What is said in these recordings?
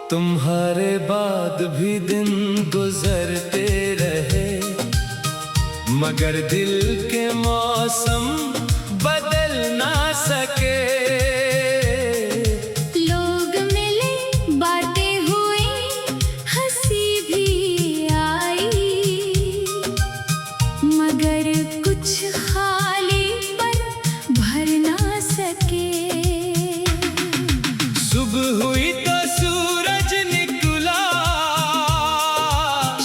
तुम्हारे बाद भी दिन गुजरते रहे, मगर दिल के मौसम बदल ना सके। लोग मिले, बातें हुई, हंसी भी आई, मगर कुछ खालीपन भर ना सके। सुबह हुई तो सूरज निकला,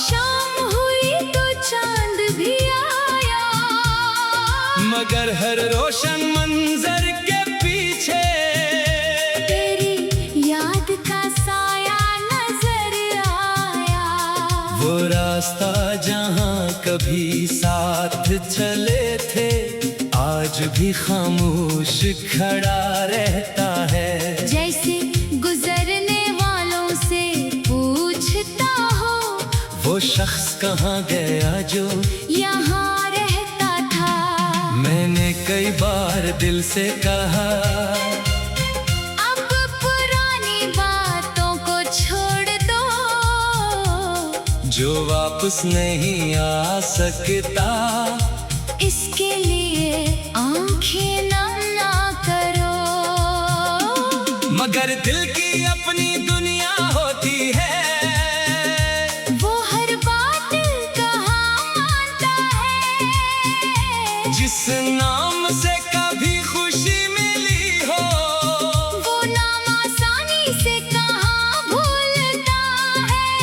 शाम हुई तो चांद भी आया, मगर हर रोशन मंजर के पीछे तेरी याद का साया नजर आया। वो रास्ता जहाँ कभी साथ चले थे, आज भी खामोश खड़ा रहता है। जैसे गुजरने वालों से पूछता हो, वो शख्स कहाँ गया जो यहाँ रहता था। मैंने कई बार दिल से कहा, अब पुरानी बातों को छोड़ दो, जो वापस नहीं आ सकता, इसके लिए आंखें नम ना करो। मगर दिल की अपनी दुनिया होती है, वो हर बात कहाँ मानता है। जिस नाम से कभी खुशी मिली हो, वो नाम आसानी से कहाँ भूलता है।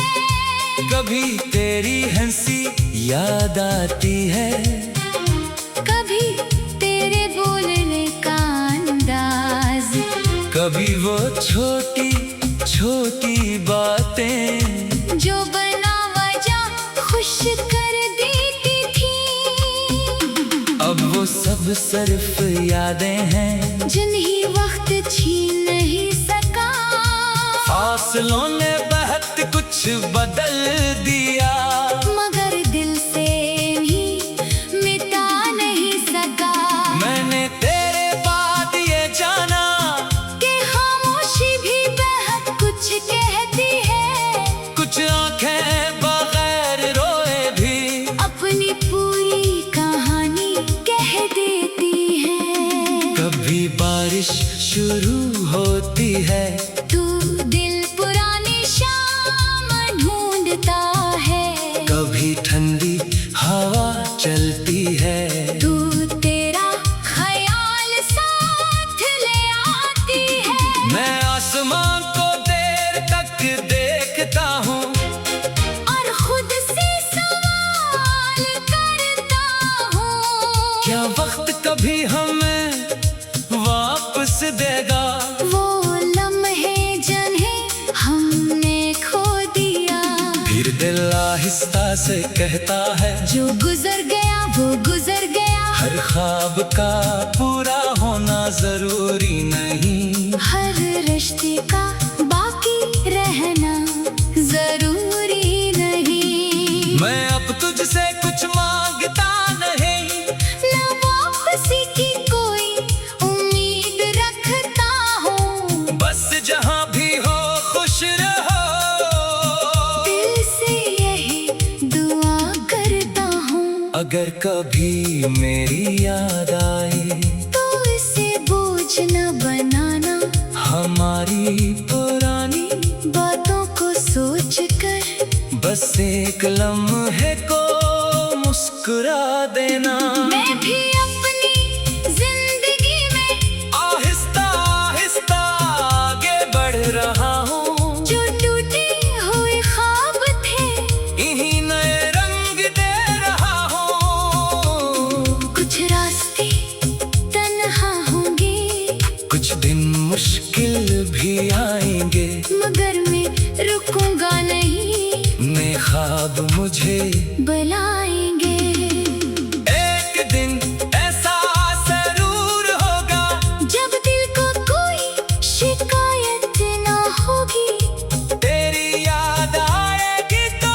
कभी तेरी हंसी याद आती है, कभी तेरे बोलने का अंदाज, कभी वो छोटी छोटी बातें जो बना वजह खुश कर देती थी। अब वो सब सिर्फ यादें हैं, जिन्हीं वक्त छीन नहीं सका। फासलों ने बहुत कुछ बदल दिया, मगर दिल से भी मिटा नहीं सका। मैंने तेरे बाद ये जाना कि खामोशी भी बहुत कुछ कहती है। कुछ आंखें बगैर रोए भी अपनी पूरी कहानी कह देती है। कभी बारिश शुरू होती है, तू दिल पुरानी शाम ढूंढता है। कभी ठंडी हवा चलती है, तू तेरा ख्याल साथ ले आती है। मैं आसमान को देर तक देखता हूँ, और खुद से सवाल करता हूँ, क्या वक्त कभी हमें वापस देगा। वो लम्हे जिन्हें हमने खो दिया। फिर दिल आहिस्ता से कहता है, जो गुजर गया वो गुजर गया। हर ख्वाब का पूरा होना जरूरी नहीं, हर रिश्ते का बाकी रहना जरूरी नहीं। मैं अब तुझसे कुछ मांगता नहीं, ना वापसी की कोई उम्मीद रखता हूँ। बस जहाँ भी हो खुश रहो, दिल से यही दुआ करता हूँ। अगर कभी मेरी याद आए, तो इसे बोझ न बनाना। हमारी पुरानी बातों को सोच कर बस एक लम्हे को मुस्कुरा देना। मैं भी अपनी जिंदगी में आहिस्ता आहिस्ता आगे बढ़ रहा हूँ, जो टूटे हुए ख्वाब थे, इन्हीं नए रंग दे रहा हूँ। कुछ रास्ते तन्हा होंगे, कुछ दिन मुश्किल भी आएंगे, मगर मैं रुकूंगा नहीं। नए ख्वाब मुझे बुलाएंगे। एक दिन ऐसा जरूर होगा, जब दिल को कोई शिकायत ना होगी। तेरी याद आएगी तो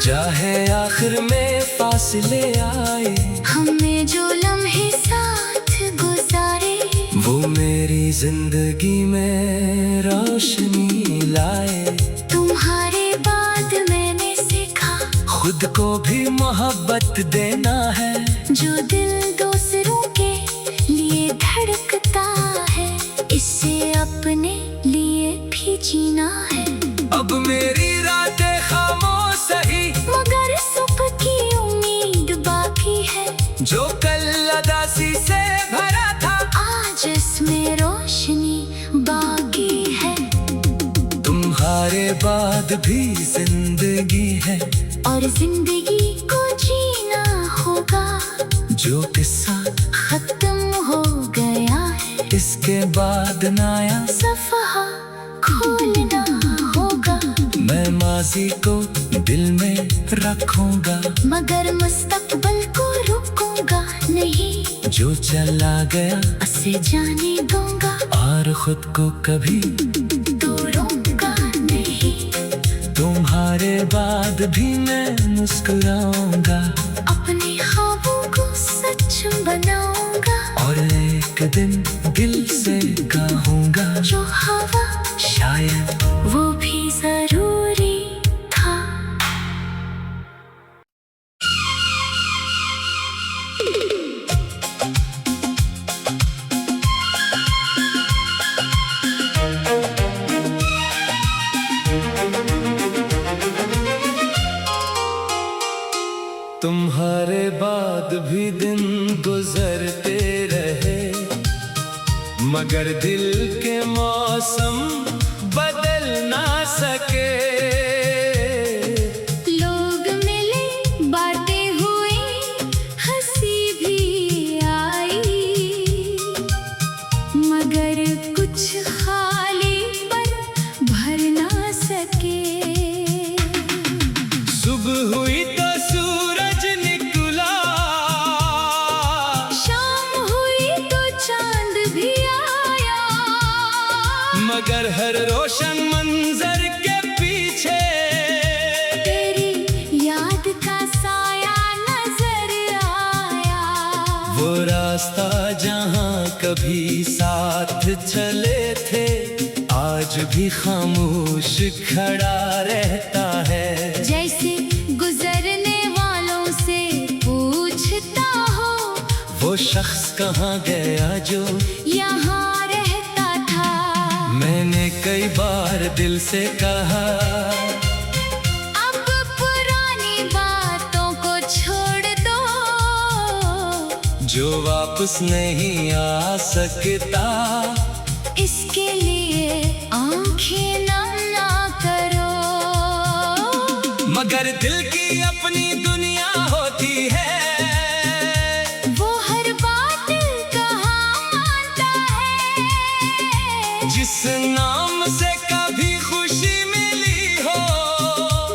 चाहे आखिर में फासले आए, हमने जो लम्हे साथ गुजारे वो मेरी जिंदगी में रोशनी लाए। तुम्हारे बाद मैंने सीखा खुद को भी मोहब्बत देना है, जो दिल दूसरों के लिए धड़कता है, इसे अपने लिए भी जीना है। अब मेरी रातें खामोश सही, मगर सुबह की उम्मीद बाकी है, जो कल उदासी से भरा था आज इसमें रोशनी बाकी है। तुम्हारे बाद भी जिंदगी है, और जिंदगी को जीना होगा, जो किस्सा खत्म हो गया है, इसके बाद नया सफहा खोलना होगा। मैं माजी को दिल में रखूंगा, मगर मुस्तकबल को रुकूंगा नहीं, जो चला गया उसे जाने दूंगा, और खुद को कभी तोड़ूंगा नहीं। तुम्हारे बाद भी मैं मुस्कुराऊंगा, अपने ख्वाबों को सच बनाऊंगा, और एक दिन दिल से कहूंगा, जो हवा शायद वो भी जरूरी था। तुम्हारे बाद भी दिन गुजरते रहे, मगर दिल के मौसम बदल ना सके। लोग मिले, बातें हुई, हंसी भी आई, मगर कुछ खाली पर भर ना सके। सुबह हुई तो सूरज निकला, शाम हुई तो चांद भी आया, मगर हर रोशन मंजर के पीछे तेरी याद का साया नजर आया। वो रास्ता जहाँ कभी साथ चले थे, आज भी खामोश खड़ा रहता है। जैसे गुजरने वालों से पूछता हो, वो शख्स कहाँ गया जो यहाँ रहता था। मैंने कई बार दिल से कहा, अब पुरानी बातों को छोड़ दो, जो वापस नहीं आ सकता, इसके लिए आंखें नम ना करो। मगर दिल की अपनी दुनिया होती है, वो हर बात कहाँ मानता है, जिस नाम से कभी खुशी मिली हो,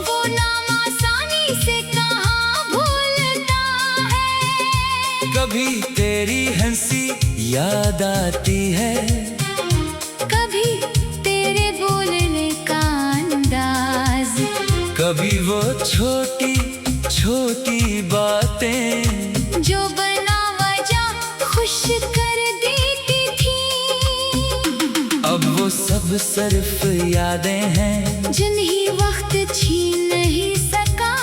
वो नाम आसानी से कहाँ भूलता है। कभी तेरी हंसी याद आती है, कभी तेरे बोलने का अंदाज, कभी वो छोटी छोटी बातें जो बना वजह खुश कर देती थी। अब वो सब सिर्फ यादें हैं, जिन्हीं वक्त छीन नहीं सका,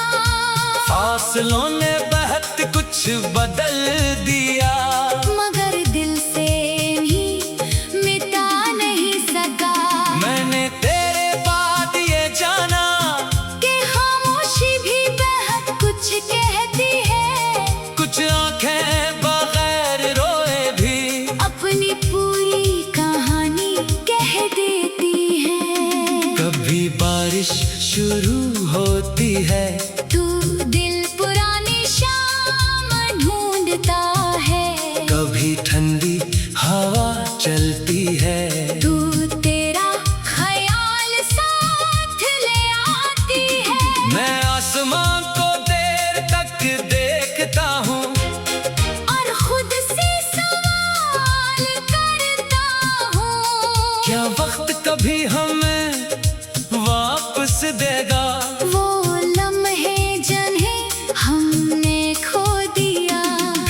फासलों ने बहुत कुछ बदल दिया, मगर दिल से भी मिटा नहीं सका। मैंने तेरे बाद ये जाना कि खामोशी भी बहुत कुछ कहती है, कुछ आंखें बगैर रोए भी अपनी पूरी कहानी कह देती है। कभी बारिश शुरू होती है, तू दिल पुरानी शाम ढूंढता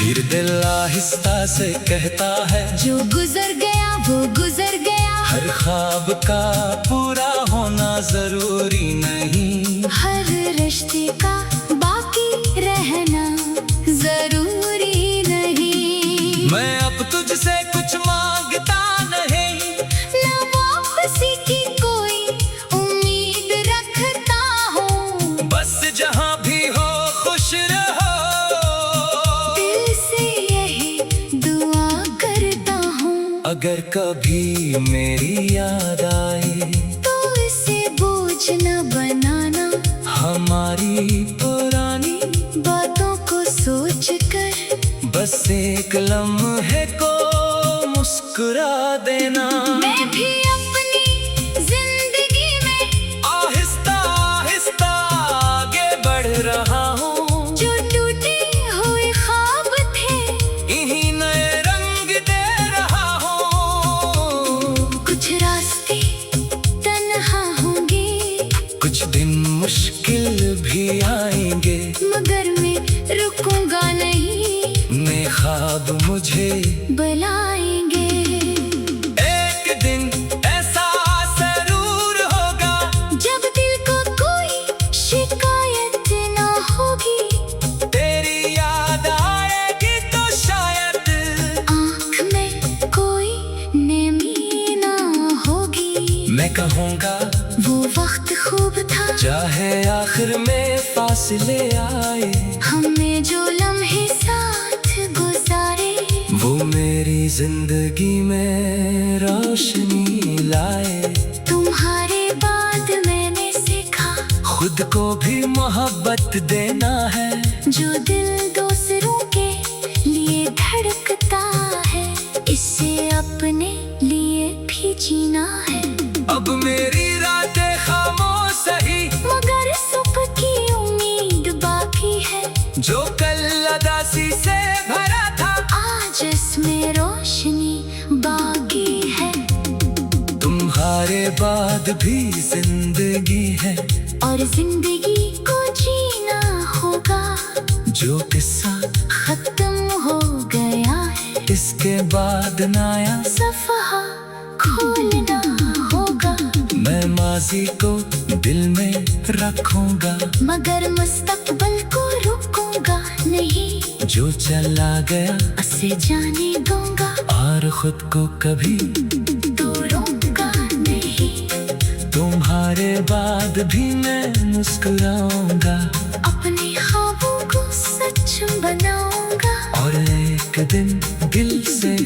फिर दिल आहिस्ता से कहता है जो गुजर गया वो गुजर गया। हर ख्वाब का पूरा होना जरूरी नहीं, हर रिश्ते का बाकी रहना जरूरी नहीं। मैं अब तुझसे कुछ मांगता नहीं, ना वापसी की कोई उम्मीद रखता हूँ। बस जहाँ भी हो खुश रहो, दिल से यही दुआ करता हूँ। अगर कभी मेरी याद आए तो इसे बोझ न बनाना, हमारी पुरानी बातों को सोच कर बस एक लम्हे को मुस्कुरा देना। मैं भी अपनी जिंदगी में आहिस्ता आहिस्ता आगे बढ़ रहा हूँ, जो टूटे हुए ख्वाब थे इन्हीं नए रंग दे रहा हूँ। कुछ रास्ते तन्हा होंगे, कुछ दिन मुश्किल भी आएंगे, मगर मैं रुकूंगा नहीं, नए ख्वाब मुझे बुलाएंगे। एक दिन ऐसा जरूर होगा, जब दिल को कोई शिकायत ना होगी, तेरी याद आएगी तो शायद आँख में कोई नमी ना होगी। मैं कहूँगा वो वक्त खूब था, चाहे आखिर में फासले आए, हमने जो लम्हे साथ गुजारे, वो मेरी जिंदगी में रोशनी लाए। तुम्हारे बाद मैंने सीखा खुद को भी मोहब्बत देना है, जो दिल दूसरों के लिए धड़कता है, इससे अपने लिए भी जीना है। अब मेरी रातें खामोश सही, मगर सुबह की उम्मीद बाकी है, जो कल उदासी से भरा था आज इसमें रोशनी बाकी है। तुम्हारे बाद भी जिंदगी है, और जिंदगी को जीना होगा, जो किस्सा खत्म हो गया है, इसके बाद नया सफहा खोलना होगा। मैं माजी को दिल में रखूंगा, मगर मुस्तकबल को रुकूंगा नहीं, जो चला गया उसे जाने दूंगा, और खुद को कभी तोड़ूंगा नहीं। तुम्हारे बाद भी मैं मुस्कुराऊंगा, अपने ख्वाबों को सच बनाऊंगा, और एक दिन दिल से